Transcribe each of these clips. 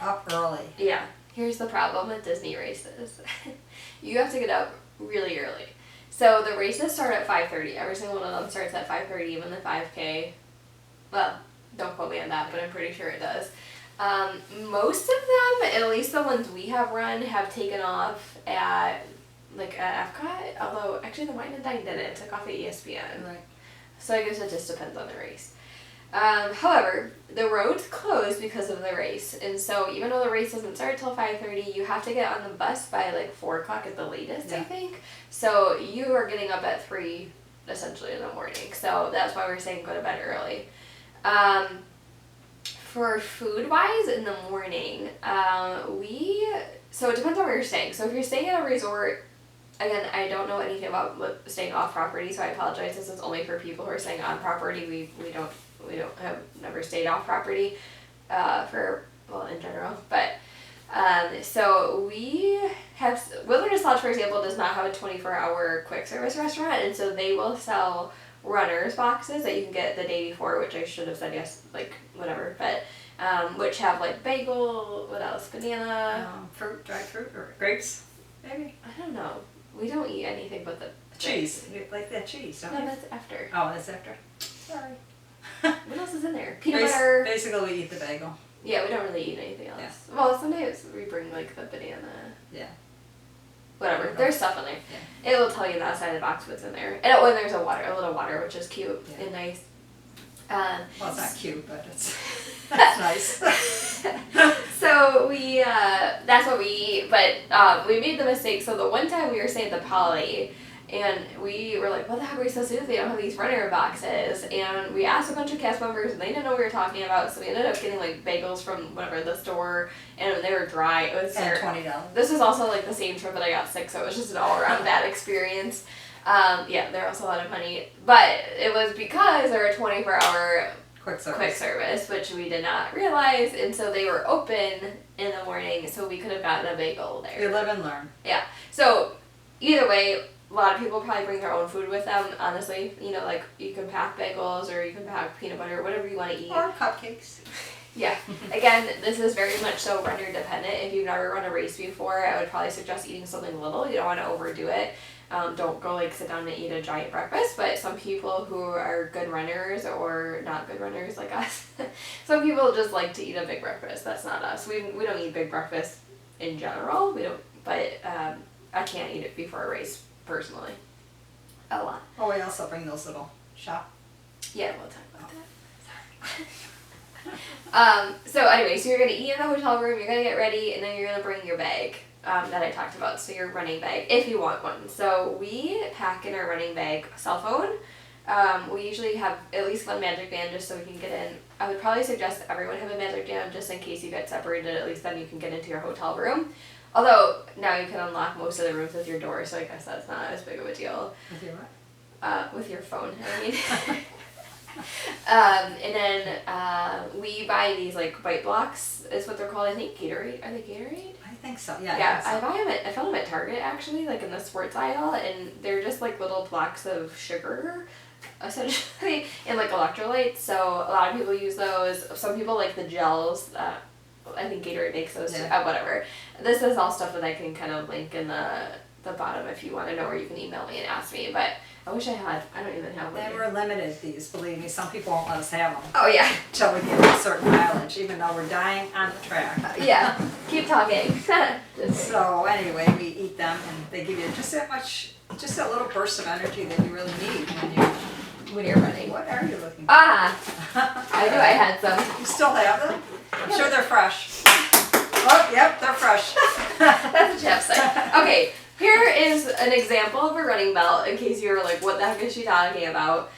Up early. Yeah. Here's the problem with Disney races. You have to get up really early. So the races start at 5:30. Every single one of them starts at 5:30, even the 5K. Well, don't quote me on that, but I'm pretty sure it does. Most of them, at least the ones we have run, have taken off at Epcot. Although, actually, the Wine and Dine didn't. It took off at ESPN. Right. So I guess it just depends on the race. However, the roads close because of the race, and so even though the race doesn't start till 5:30, you have to get on the bus by like 4 o'clock at the latest, I think. So you are getting up at 3, essentially, in the morning. So that's why we're saying go to bed early. For food-wise, in the morning, so it depends on where you're staying. So if you're staying at a resort, again, I don't know anything about staying off property, so I apologize. This is only for people who are staying on property. We have never stayed off property, in general. But so we have Wilderness Lodge, for example, does not have a 24-hour quick service restaurant, and so they will sell runners boxes that you can get the day before, which I should have said yes, like whatever, but which have like bagel, what else, banana, Fruit, dried fruit, or grapes, maybe. I don't know. We don't eat anything but the cheese. You like that cheese, don't you? No, that's after. Oh, that's after. Sorry. What else is in there? Peanut butter. Basically, we eat the bagel. Yeah, we don't really eat anything else. Yeah. Well, sometimes we bring like the banana. Yeah. Whatever. There's stuff in there. Yeah. It will tell you on the outside of the box what's in there. And there's a little water, which is cute and nice. Well, it's not cute, but that's nice. So that's what we eat. But we made the mistake. So the one time we were staying at the Poly, and we were like, what the heck are we supposed to do if they don't have these runner boxes? And we asked a bunch of cast members, and they didn't know what we were talking about, so we ended up getting like bagels from whatever, the store, and they were dry. It was and $20. This was also like the same trip that I got sick, so it was just an all-around bad experience. They're also a lot of money, but it was because they were a 24-hour quick service, which we did not realize, and so they were open in the morning, so we could have gotten a bagel there. You live and learn. Yeah. So either way, a lot of people probably bring their own food with them, honestly. You know, like you can pack bagels or you can pack peanut butter, whatever you want to eat. Or cupcakes. Yeah. Again, this is very much so runner dependent. If you've never run a race before, I would probably suggest eating something little. You don't want to overdo it. Don't go like sit down and eat a giant breakfast, but some people who are good runners or not good runners like us, some people just like to eat a big breakfast. That's not us. We don't eat big breakfast in general. We don't, but I can't eat it before a race personally. A lot. Oh, we also bring those little shop. Yeah, we'll talk about that. Sorry. So anyway, so you're gonna eat in the hotel room. You're gonna get ready, and then you're gonna bring your bag. That I talked about, so your running bag, if you want one. So we pack in our running bag a cell phone. We usually have at least one magic band just so we can get in. I would probably suggest everyone have a magic band just in case you get separated, at least then you can get into your hotel room. Although, now you can unlock most of the rooms with your door, so I guess that's not as big of a deal. With your what? With your phone, I mean. And then we buy these like bite blocks, is what they're called. I think Gatorade. Are they Gatorade? I think so. Yeah. Yeah, I buy them I found them at Target actually, like in the sports aisle, and they're just like little blocks of sugar, essentially, and like electrolytes. So a lot of people use those. Some people like the gels. I think Gatorade makes those. Yeah. Whatever. This is all stuff that I can kind of link in the bottom if you want to know, or you can email me and ask me. But I wish I had. I don't even have one. They were limited, these, believe me. Some people won't let us have them. Oh, yeah. Until we get a certain mileage, even though we're dying on the track. Yeah. Keep talking. So anyway, we eat them, and they give you just that little burst of energy that you really need when you're running. What are you looking for? I knew I had some. You still have them? I'm sure they're fresh. Oh, yep, they're fresh. That's a Jeff side. Okay. Here is an example of a running belt, in case you were like, what the heck is she talking about?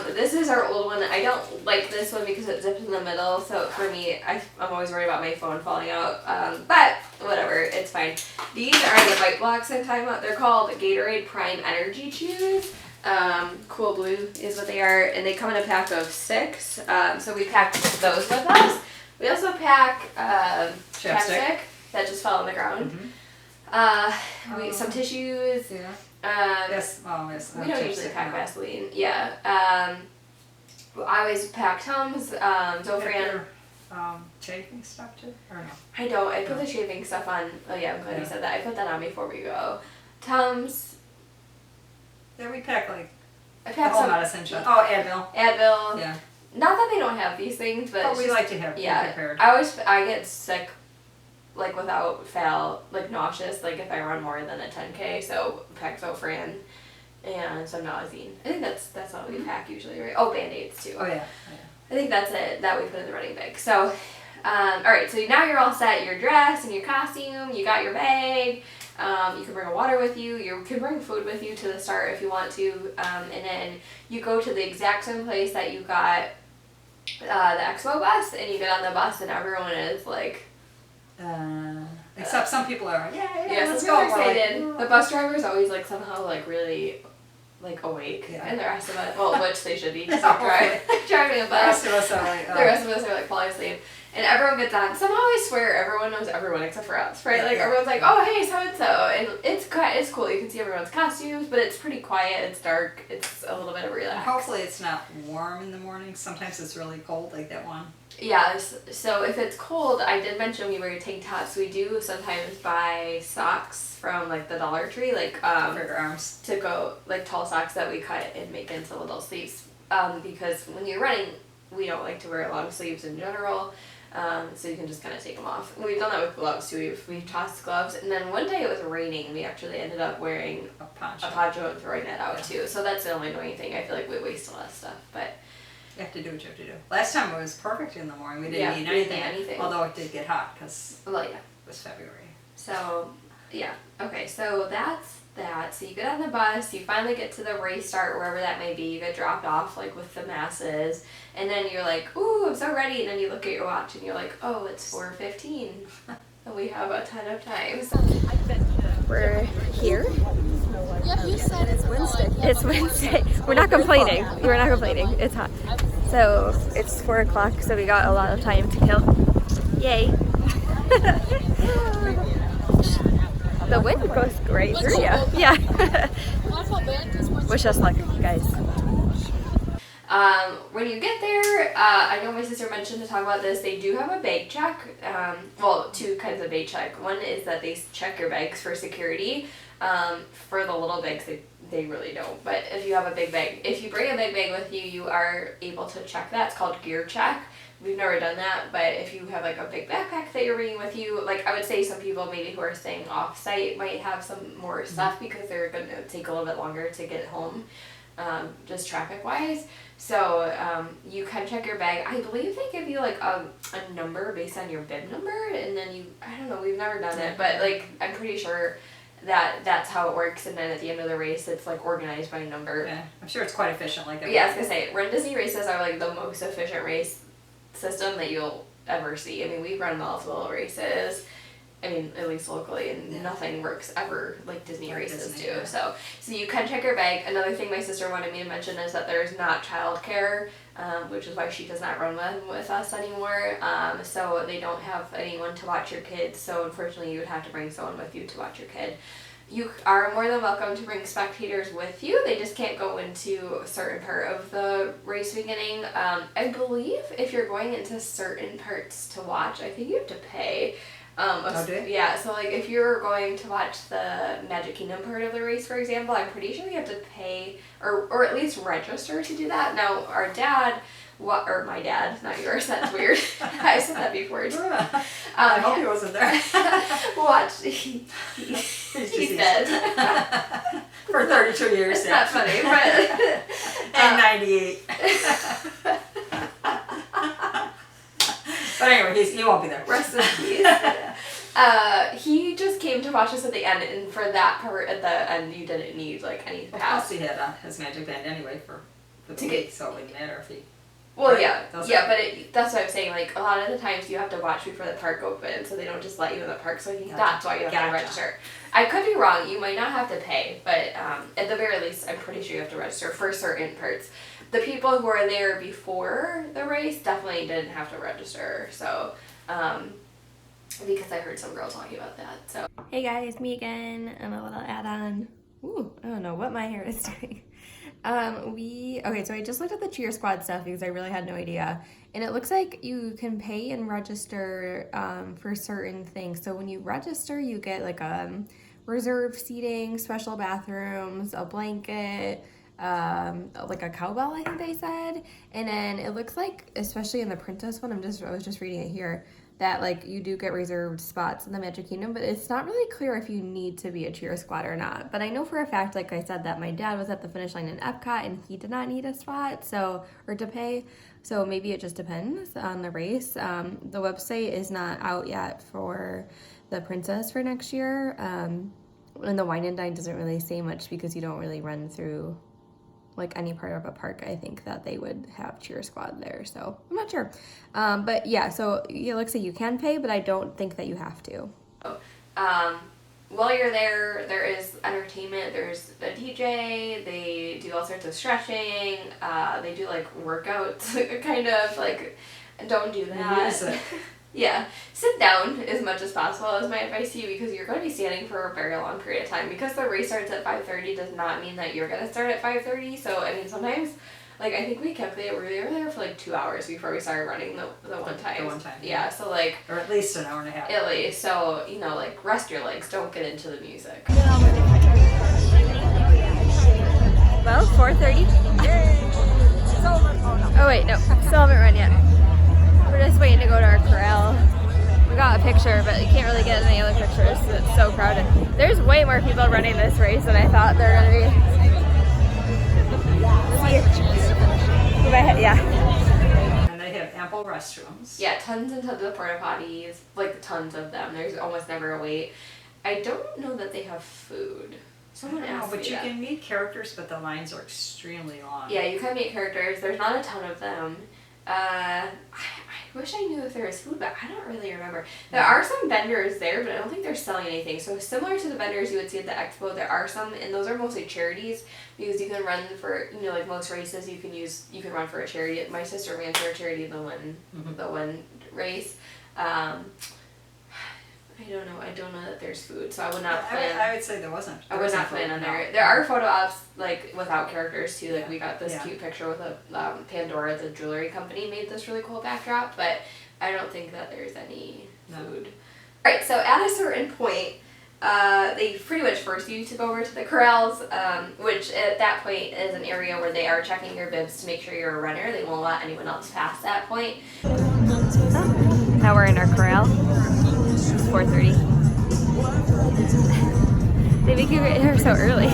This is our old one. I don't like this one because it zips in the middle, so for me, I'm always worried about my phone falling out, but whatever, it's fine. These are the bite blocks I'm talking about. They're called Gatorade Prime Energy Chews. Cool Blue is what they are, and they come in a pack of 6, so we packed those with us. We also pack chapstick that just fell on the ground. Mm-hmm. Some tissues. Yeah. Yes. We don't usually pack no. Vaseline. Yeah. I always pack Tums, Zofran. shaving stuff too, or no? I don't. I put the shaving stuff on. Oh yeah, I'm glad you said that. I put that on before we go. Tums. Yeah, we pack like I the pack whole some medicine chest. Oh, Advil. Advil. Yeah. Not that they don't have these things, but But we like to have be prepared. I get sick, like without fail, like nauseous, like if I run more than a 10K. So Paxofran and some Nausine. I think that's all we pack usually, right? Oh, Band-Aids too. Oh yeah. I think that's it that we put in the running bag. So, all right. So now you're all set. Your dress and your costume. You got your bag. You can bring a water with you. You can bring food with you to the start if you want to. And then you go to the exact same place that you got the expo bus, and you get on the bus, and everyone is like. Except some people are like, Yeah, let's some go. people are excited. Like, the bus driver is always like somehow like really like awake, and the rest of us, well, which they should be, because they're driving a the bus. rest of us are like, The rest of us are like falling asleep. And everyone gets on. Somehow I swear everyone knows everyone except for us, right? Like everyone's like, oh hey, so and so, and it's cool. You can see everyone's costumes, but it's pretty quiet. It's dark. It's a little bit of relax. Hopefully it's not warm in the morning. Sometimes it's really cold, like that one. Yeah. So if it's cold, I did mention we wear tank tops. We do sometimes buy socks from like the Dollar Tree, like For your arms. to go like tall socks that we cut and make into little sleeves. Because when you're running, we don't like to wear long sleeves in general. So you can just kind of take them off. We've done that with gloves too. We've tossed gloves, and then one day it was raining, and we actually ended up wearing A poncho. a poncho and throwing that out too. So that's the only annoying thing. I feel like we waste a lot of stuff, but You have to do what you have to do. Last time it was perfect in the morning. We didn't need we didn't anything, need anything. although it did get hot because well, yeah. it was February. So yeah, okay. So that's that. So you get on the bus. You finally get to the race start, wherever that may be. You get dropped off like with the masses, and then you're like, "Ooh, I'm so ready!" And then you look at your watch, and you're like, "Oh, it's 4:15." And we have a ton of time. So we're here. Yeah, you said it's Wednesday. It's Wednesday. We're not complaining. We're not complaining. It's hot. So it's 4 o'clock, so we got a lot of time to kill. Yay. The wind goes right through you. Yeah. Wish us luck, guys. When you get there, I know my sister mentioned to talk about this. They do have a bag check. Well, two kinds of bag check. One is that they check your bags for security. For the little bags, they really don't. But if you have a big bag, if you bring a big bag with you, you are able to check that. It's called gear check. We've never done that, but if you have like a big backpack that you're bringing with you, like I would say some people maybe who are staying off site might have some more stuff because they're going to take a little bit longer to get home, just traffic wise. So you can check your bag. I believe they give you like a number based on your bib number, and then you, I don't know, we've never done it, but like I'm pretty sure that's how it works, and then at the end of the race it's like organized by number. Yeah, I'm sure it's quite efficient like that. Yeah, I was gonna say, Run Disney races are like the most efficient race system that you'll ever see. I mean, we've run multiple races, I mean, at least locally, and nothing works ever like Disney races do. Yeah. So you can check your bag. Another thing my sister wanted me to mention is that there's not childcare, which is why she does not run with us anymore. So they don't have anyone to watch your kids. So unfortunately, you would have to bring someone with you to watch your kid. You are more than welcome to bring spectators with you. They just can't go into a certain part of the race beginning. I believe if you're going into certain parts to watch, I think you have to pay. Yeah, so like if you're going to watch the Magic Kingdom part of the race, for example, I'm pretty sure you have to pay or at least register to do that. Now, our dad, or my dad, not yours, that's weird. I said that before. I hope he wasn't there. He's dead. For 32 years. It's not funny, but... and 98. But anyway, he won't be there. Rest in peace. He just came to watch us at the end, and for that part at the end, you didn't need like any pass. Plus he had his magic band anyway for the week, so it wouldn't matter if he... Well, right? yeah, but that's what I'm saying. Like, a lot of the times you have to watch before the park opens, so they don't just let you in the park. So I think that's why you have to register. I could be wrong. You might not have to pay, but at the very least, I'm pretty sure you have to register for certain parts. The people who are there before the race definitely didn't have to register. So, because I heard some girl talking about that. So, hey guys, me again, and a little add-on. Ooh, I don't know what my hair is doing. Okay, so I just looked at the cheer squad stuff because I really had no idea. And it looks like you can pay and register for certain things. So when you register, you get like reserved seating, special bathrooms, a blanket, like a cowbell, I think they said. And then it looks like, especially in the Princess one, I was just reading it here, that like you do get reserved spots in the Magic Kingdom, but it's not really clear if you need to be a cheer squad or not. But I know for a fact, like I said, that my dad was at the finish line in Epcot and he did not need a spot, or to pay. So maybe it just depends on the race. The website is not out yet for the Princess for next year. And the Wine and Dine doesn't really say much because you don't really run through like any part of a park. I think that they would have cheer squad there, so I'm not sure. But yeah, so it looks like you can pay, but I don't think that you have to. While you're there, there is entertainment. There's a DJ. They do all sorts of stretching. They do like workouts, kind of like. Don't do that. Yeah, sit down as much as possible is my advice to you, because you're going to be standing for a very long period of time. Because the race starts at 5:30 does not mean that you're going to start at 5:30. So I mean, sometimes, like I think we were there for like 2 hours before we started running the one time. The one time. Yeah, so like. Or at least an hour and a half. At least, so you know, like rest your legs. Don't get into the music. Well, 4:30. Oh wait, no, still haven't run yet. We're just waiting to go to our corral. We got a picture, but you can't really get any other pictures. It's so crowded. There's way more people running this race than I thought there were gonna be. Yeah. And they have ample restrooms. Yeah, tons and tons of porta potties, like tons of them. There's almost never a wait. I don't know that they have food. Someone asked me but you that. can meet characters, but the lines are extremely long. Yeah, you can meet characters. There's not a ton of them. I wish I knew if there was food, but I don't really remember. There are some vendors there, but I don't think they're selling anything. So similar to the vendors you would see at the expo, there are some, and those are mostly charities, because you can run for, you know, like most races, you can run for a charity. My sister ran for a charity the one race. I don't know. I don't know that there's food, so I would not plan. I would say there wasn't. I would not plan on there. There are photo ops like without characters too. Like we got this cute picture with a Pandora, the jewelry company, made this really cool backdrop, but I don't think that there's any food. All right, so at a certain point, they pretty much force you to go over to the corrals, which at that point is an area where they are checking your bibs to make sure you're a runner. They won't let anyone else pass that point. Now we're in our corral. It's 4:30. They make you get here so early.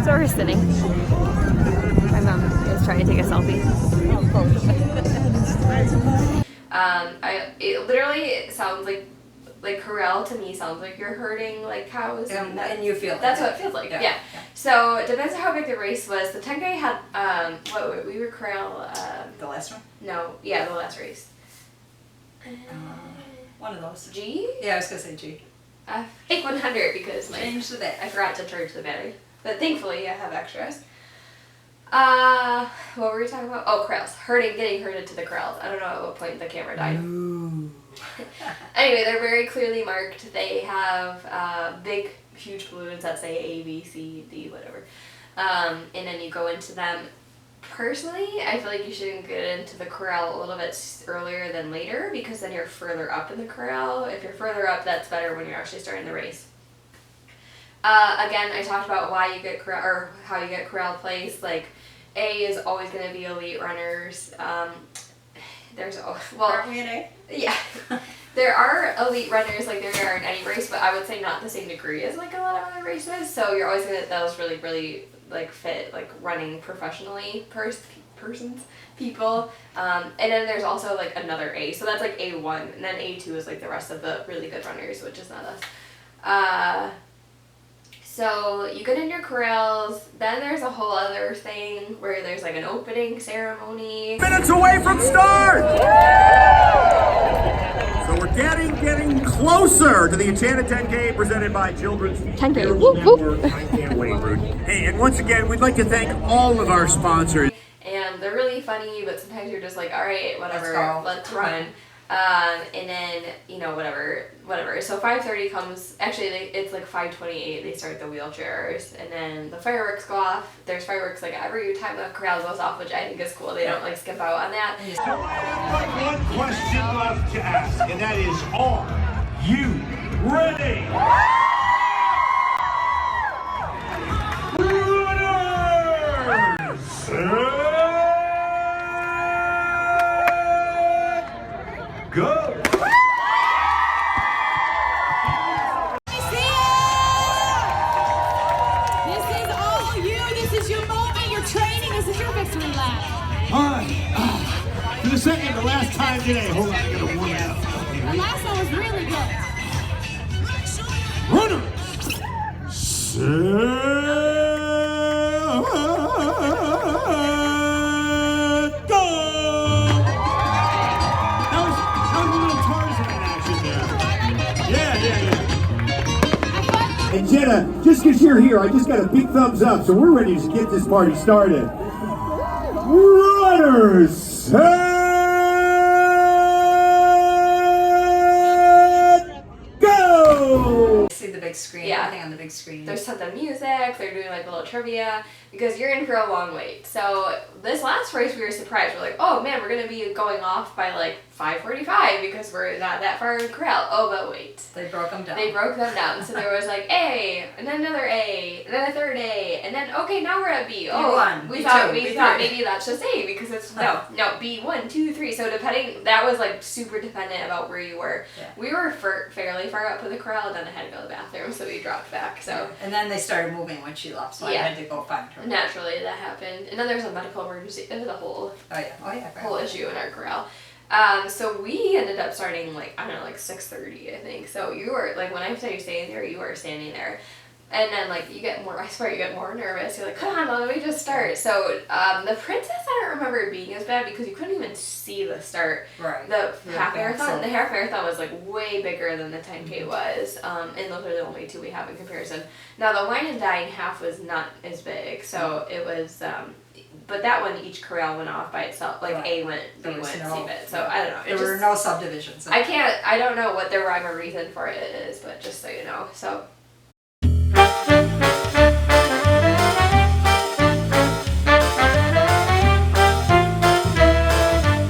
So we're sitting. My mom is trying to take a selfie. It literally sounds like corral to me sounds like you're herding like cows, and you feel that's what it feels like. Yeah. So it depends on how big the race was. The 10K had we were corral. The last one? No, yeah, the last race. One of those. G? Yeah, I was gonna say G. Take 100 because Change the battery. I forgot to charge the battery, but thankfully I have extras. What were we talking about? Oh, corrals. Getting herded to the corrals. I don't know at what point the camera died. Ooh. Anyway, they're very clearly marked. They have big, huge balloons that say A, B, C, D, whatever. And then you go into them. Personally, I feel like you shouldn't get into the corral a little bit earlier than later, because then you're further up in the corral. If you're further up, that's better when you're actually starting the race. Again, I talked about why you get corral, or how you get corral placed. Like, A is always going to be elite runners. Aren't we an A? Yeah. There are elite runners like there are in any race, but I would say not the same degree as like a lot of other races. So you're always gonna get those really, really like fit, like running professionally people. And then there's also like another A. So that's like A1, and then A2 is like the rest of the really good runners, which is not us. So you get in your corrals, then there's a whole other thing where there's like an opening ceremony. Minutes away from start! So we're getting closer to the Enchanted 10K presented by Children's 10K. Whoop, whoop. I can't wait, Rude. Hey, and once again, we'd like to thank all of our sponsors. And they're really funny, but sometimes you're just like, all right, whatever, let's run. And then, you know, whatever. So 5:30 comes, actually it's like 5:28, they start the wheelchairs, and then the fireworks go off. There's fireworks like every time the corral goes off, which I think is cool. They don't like skip out on that. So I have but one question left to ask, and that is, are you ready? Go! This is all you. This is your moment. Your training. This is your victory lap. All right. For the second, the last time today. Hold on, I gotta warm it up. The last one was really good. Runner! Set, go! That was a little Tarzan action there. Yeah. And Jenna, just because you're here, I just got a big thumbs up, so we're ready to get this party started. Runners, set, go! See the big screen, Yeah. everything on the big screen. There's tons of music, they're doing like a little trivia, because you're in for a long wait. So this last race we were surprised. We're like, oh man, we're going to be going off by like 5:45 because we're not that far in the corral. Oh, but wait. They broke them down. They broke them down. So there was like A, and then another A, and then a third A, and then okay, now we're at B. Oh, B1, we B2, thought B3. maybe that's just A because it's no B1, 2, 3. So depending, that was like super dependent about where you were. Yeah. We were fairly far up with the corral, and then I had to go to the bathroom, so we dropped back. So And then they started moving when she left, so I Yeah. had to go find her. naturally that happened. And then there's a medical emergency. It was a whole Oh yeah, whole issue in our corral. So we ended up starting like, I don't know, like 6:30, I think. So you were like, when I said you're staying there, you were standing there. And then like you get more, I swear you get more nervous. You're like, come on, let me just start. So the princess, I don't remember it being as bad because you couldn't even see the start. Right. The Yeah, half marathon, so- the half marathon was like way bigger than the 10K was. And those are the only two we have in comparison. Now the wine and dine half was not as big, so it was. But that one, each corral went off by itself. Like Right. A went, B There was went, no- C went. So I don't know. There It were just, no subdivisions. I don't know what the rhyme or reason for it is, but just so you know. So